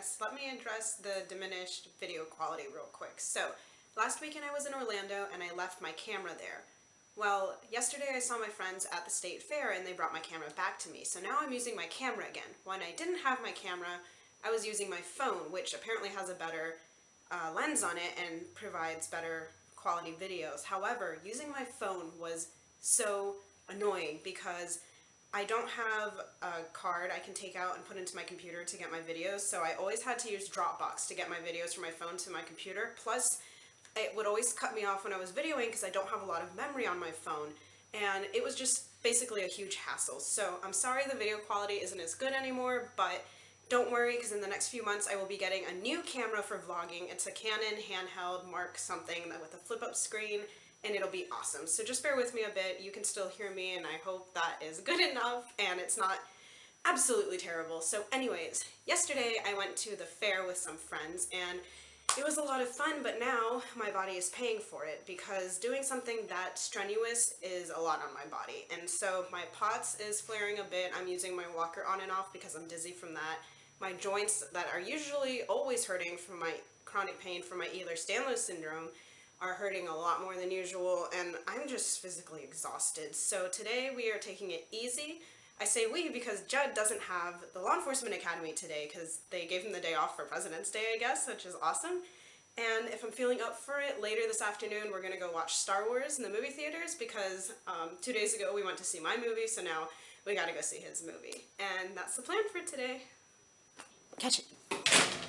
Yes, let me address the diminished video quality real quick. So, last weekend I was in Orlando and I left my camera there. Well, yesterday I saw my friends at the state fair and they brought my camera back to me. So now I'm using my camera again. When I didn't have my camera, I was using my phone, which apparently has a better lens on it and provides better quality videos. However, using my phone was so annoying because I don't have a card I can take out and put into my computer to get my videos, so I always had to use Dropbox to get my videos from my phone to my computer. Plus, it would always cut me off when I was videoing because I don't have a lot of memory on my phone, and it was just basically a huge hassle. So I'm sorry the video quality isn't as good anymore, but don't worry because in the next few months I will be getting a new camera for vlogging. It's a Canon handheld Mark something with a flip-up screen, and it'll be awesome. So just bear with me a bit. You can still hear me, and I hope that is good enough and it's not absolutely terrible. So anyways, yesterday I went to the fair with some friends and it was a lot of fun, but now my body is paying for it because doing something that strenuous is a lot on my body. And so my POTS is flaring a bit. I'm using my walker on and off because I'm dizzy from that. My joints that are usually always hurting from my chronic pain from my Ehlers-Danlos syndrome are hurting a lot more than usual, and I'm just physically exhausted. So today we are taking it easy. I say we because Judd doesn't have the Law Enforcement Academy today because they gave him the day off for President's Day, I guess, which is awesome. And if I'm feeling up for it, later this afternoon we're gonna go watch Star Wars in the movie theaters because 2 days ago we went to see my movie, so now we gotta go see his movie. And that's the plan for today. Catch it.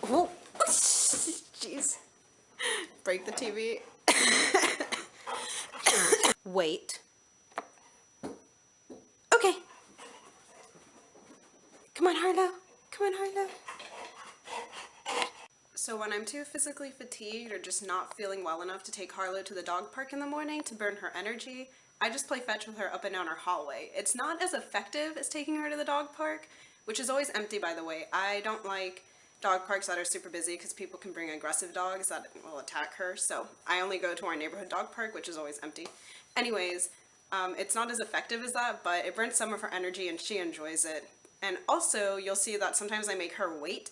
Oh, jeez. Break the TV. Wait. Okay. Come on, Harlow. Come on, Harlow. So when I'm too physically fatigued or just not feeling well enough to take Harlow to the dog park in the morning to burn her energy, I just play fetch with her up and down her hallway. It's not as effective as taking her to the dog park, which is always empty, by the way. I don't like dog parks that are super busy because people can bring aggressive dogs that will attack her, so I only go to our neighborhood dog park, which is always empty. Anyways, it's not as effective as that, but it burns some of her energy and she enjoys it. And also, you'll see that sometimes I make her wait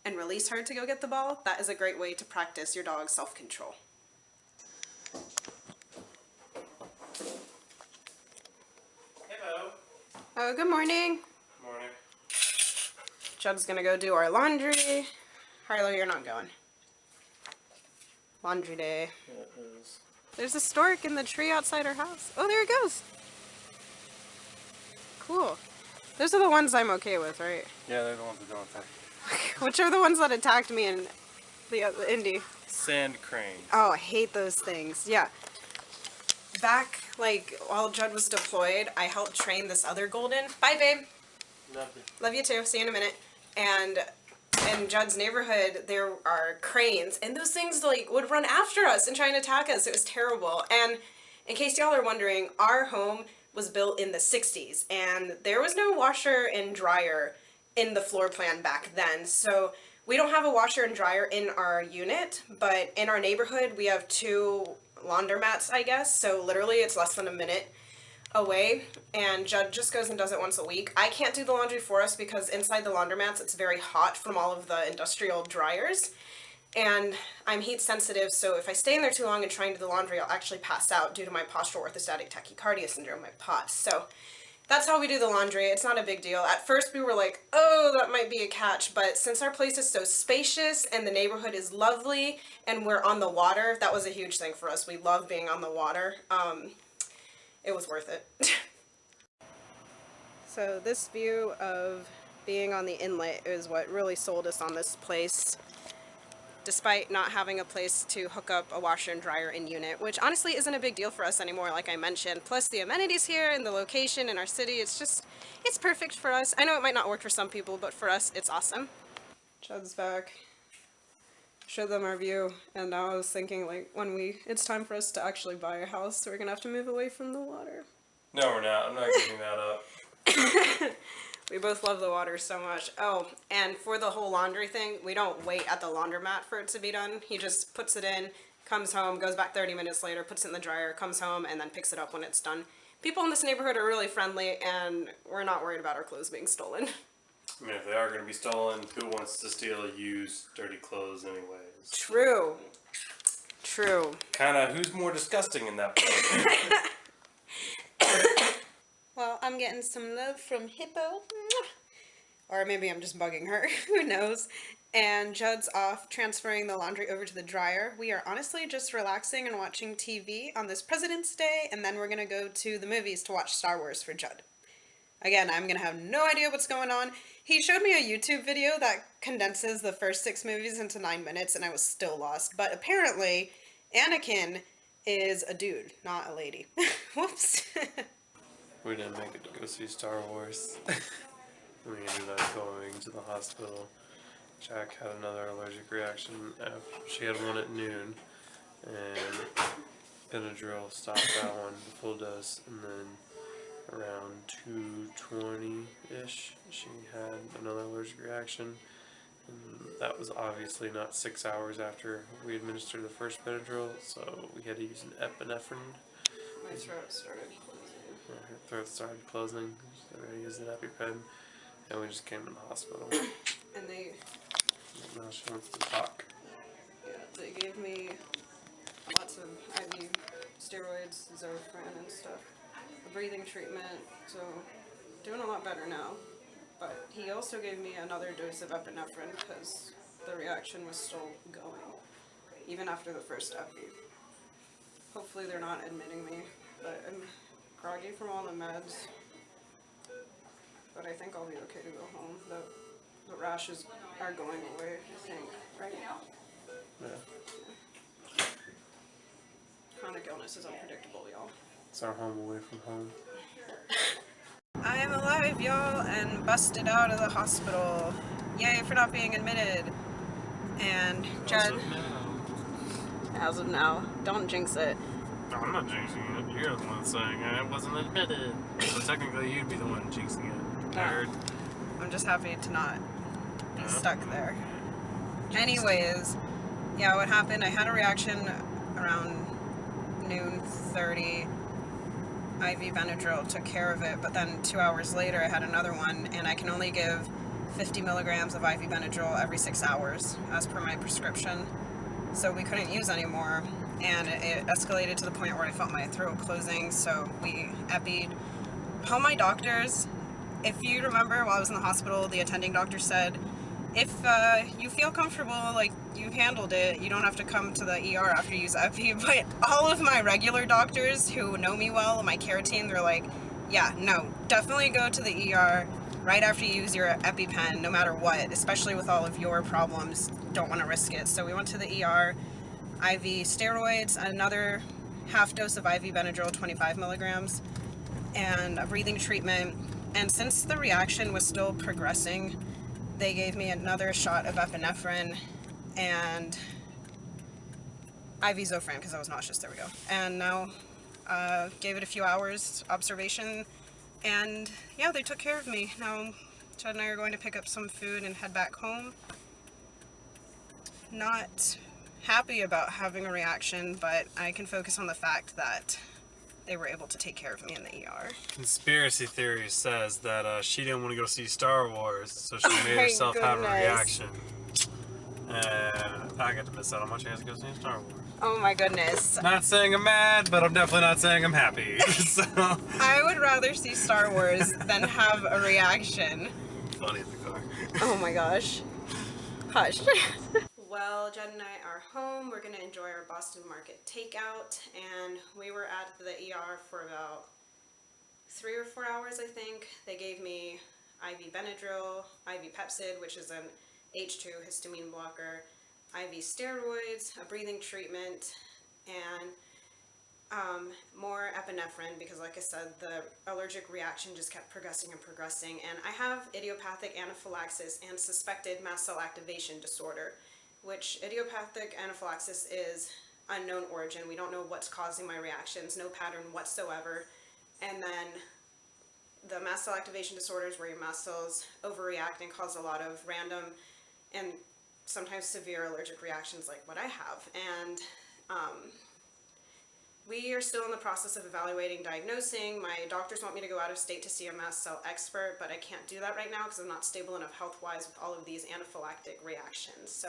and release her to go get the ball. That is a great way to practice your dog's self-control. Hello. Oh, good morning. Morning. Judd's gonna go do our laundry. Harlow, you're not going. Laundry day. Yeah, it is. There's a stork in the tree outside our house. Oh, there it goes. Cool. Those are the ones I'm okay with, right? Yeah, they're the ones that don't attack. Which are the ones that attacked me in the Indy? Sand crane. Oh, I hate those things. Yeah. Back, while Judd was deployed, I helped train this other golden. Bye, babe. Love you. Love you too. See you in a minute. And in Judd's neighborhood, there are cranes, and those things would run after us and try and attack us. It was terrible. And in case y'all are wondering, our home was built in the 60s, and there was no washer and dryer in the floor plan back then. So we don't have a washer and dryer in our unit, but in our neighborhood, we have 2 laundromats, I guess. So literally, it's less than a minute away, and Judd just goes and does it once a week. I can't do the laundry for us because inside the laundromats it's very hot from all of the industrial dryers, and I'm heat sensitive, so if I stay in there too long and trying to do the laundry, I'll actually pass out due to my postural orthostatic tachycardia syndrome, my POTS. So that's how we do the laundry. It's not a big deal. At first we were like, oh, that might be a catch, but since our place is so spacious and the neighborhood is lovely and we're on the water, that was a huge thing for us. We love being on the water. It was worth it. So this view of being on the inlet is what really sold us on this place, despite not having a place to hook up a washer and dryer in unit, which honestly isn't a big deal for us anymore, like I mentioned. Plus the amenities here and the location in our city, it's perfect for us. I know it might not work for some people, but for us, it's awesome. Judd's back. Showed them our view, and now I was thinking, it's time for us to actually buy a house, so we're gonna have to move away from the water. No, we're not. I'm not giving that up. We both love the water so much. Oh, and for the whole laundry thing, we don't wait at the laundromat for it to be done. He just puts it in, comes home, goes back 30 minutes later, puts it in the dryer, comes home, and then picks it up when it's done. People in this neighborhood are really friendly, and we're not worried about our clothes being stolen. I mean, if they are going to be stolen, who wants to steal used, dirty clothes anyways? True. True. Kind of, who's more disgusting in that point? Well, I'm getting some love from Hippo. Or maybe I'm just bugging her. Who knows? And Judd's off transferring the laundry over to the dryer. We are honestly just relaxing and watching TV on this President's Day, and then we're going to go to the movies to watch Star Wars for Judd. Again, I'm going to have no idea what's going on. He showed me a YouTube video that condenses the first 6 movies into 9 minutes, and I was still lost. But apparently, Anakin is a dude, not a lady. Whoops. We didn't make it to go see Star Wars. We ended up going to the hospital. Jack had another allergic reaction. She had one at noon, and Benadryl stopped that one, the full dose, and then around 2:20-ish, she had another allergic reaction. And that was obviously not 6 hours after we administered the first Benadryl, so we had to use an epinephrine. My throat started closing. Yeah, her throat started closing. So we had to use an EpiPen, and we just came to the hospital. And Now she wants to talk. yeah, they gave me lots of IV steroids, Zofran and stuff. A breathing treatment, so doing a lot better now. But he also gave me another dose of epinephrine because the reaction was still going, even after the first epi. Hopefully they're not admitting me, but I'm groggy from all the meds. But I think I'll be okay to go home. The rashes are going away, I think, right? Yeah. Chronic illness is unpredictable, y'all. It's our home away from home. I am alive, y'all, and busted out of the hospital. Yay for not being admitted. And Judd, as of now, don't jinx it. No, I'm not jinxing it. You're the one saying I wasn't admitted. So technically, you'd be the one jinxing it. Nerd. I'm just happy to not be stuck there. Anyways, yeah, what happened, I had a reaction around noon 30. IV Benadryl took care of it, but then 2 hours later I had another one, and I can only give 50 milligrams of IV Benadryl every 6 hours as per my prescription. So we couldn't use anymore, and it escalated to the point where I felt my throat closing, so we epied. All my doctors, if you remember while I was in the hospital, the attending doctor said, if you feel comfortable, like you handled it, you don't have to come to the ER after you use epi. But all of my regular doctors who know me well, my care team, they're like, yeah, no, definitely go to the ER right after you use your EpiPen, no matter what, especially with all of your problems. Don't want to risk it. So we went to the ER, IV steroids, another half dose of IV Benadryl, 25 milligrams, and a breathing treatment. And since the reaction was still progressing, they gave me another shot of epinephrine and IV Zofran because I was nauseous. There we go. And now gave it a few hours observation, and yeah, they took care of me. Now Chad and I are going to pick up some food and head back home. Not happy about having a reaction, but I can focus on the fact that they were able to take care of me in the ER. Conspiracy theory says that she didn't want to go see Star Wars, so she made my herself have a goodness. reaction. And I got to miss out on my chance to go see Star Wars. Oh my goodness. Not saying I'm mad, but I'm definitely not saying I'm happy. So I would rather see Star Wars than have a reaction. funny in the car. Oh my gosh. Hush. Well, Judd and I are home. We're gonna enjoy our Boston Market takeout, and we were at the ER for about 3 or 4 hours, I think. They gave me IV Benadryl, IV Pepsid, which is an H2 histamine blocker, IV steroids, a breathing treatment, and more epinephrine because, like I said, the allergic reaction just kept progressing and progressing. And I have idiopathic anaphylaxis and suspected mast cell activation disorder, which idiopathic anaphylaxis is unknown origin. We don't know what's causing my reactions, no pattern whatsoever. And then the mast cell activation disorder is where your mast cells overreact and cause a lot of random and sometimes severe allergic reactions like what I have. And we are still in the process of evaluating diagnosing. My doctors want me to go out of state to see a mast cell expert, but I can't do that right now because I'm not stable enough health-wise with all of these anaphylactic reactions. So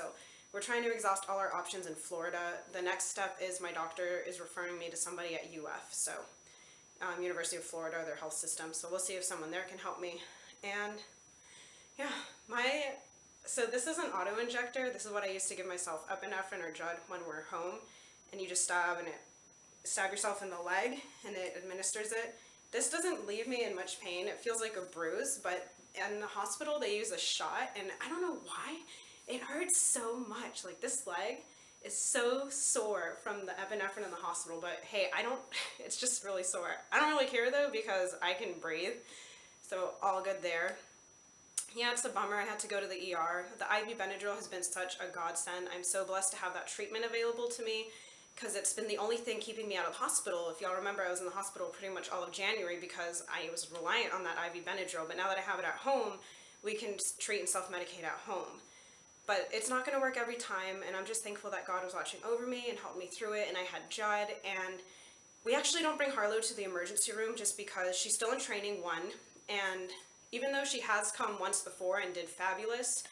we're trying to exhaust all our options in Florida. The next step is my doctor is referring me to somebody at UF, so University of Florida, their health system. So we'll see if someone there can help me. And yeah, so this is an auto injector. This is what I used to give myself, epinephrine or Judd, when we're home, and you just stab yourself in the leg and it administers it. This doesn't leave me in much pain. It feels like a bruise, but in the hospital they use a shot, and I don't know why it hurts so much. Like, this leg is so sore from the epinephrine in the hospital, but hey, it's just really sore. I don't really care though because I can breathe, so all good there. Yeah, it's a bummer I had to go to the ER. The IV Benadryl has been such a godsend. I'm so blessed to have that treatment available to me because it's been the only thing keeping me out of the hospital. If y'all remember, I was in the hospital pretty much all of January because I was reliant on that IV Benadryl, but now that I have it at home, we can treat and self-medicate at home. But it's not going to work every time, and I'm just thankful that God was watching over me and helped me through it, and I had Judd, and we actually don't bring Harlow to the emergency room just because she's still in training, one, and even though she has come once before and did fabulous,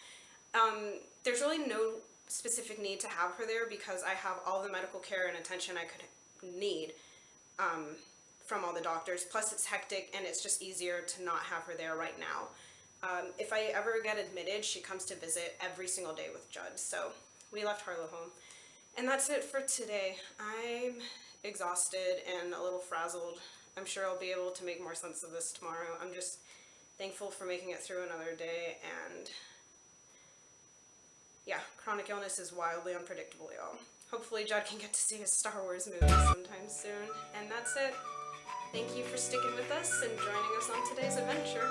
there's really no specific need to have her there because I have all the medical care and attention I could need from all the doctors. Plus it's hectic and it's just easier to not have her there right now. If I ever get admitted, she comes to visit every single day with Judd. So we left Harlow home. And that's it for today. I'm exhausted and a little frazzled. I'm sure I'll be able to make more sense of this tomorrow. I'm just thankful for making it through another day, and yeah, chronic illness is wildly unpredictable, y'all. Hopefully Judd can get to see his Star Wars movie sometime soon. And that's it. Thank you for sticking with us and joining us on today's adventure.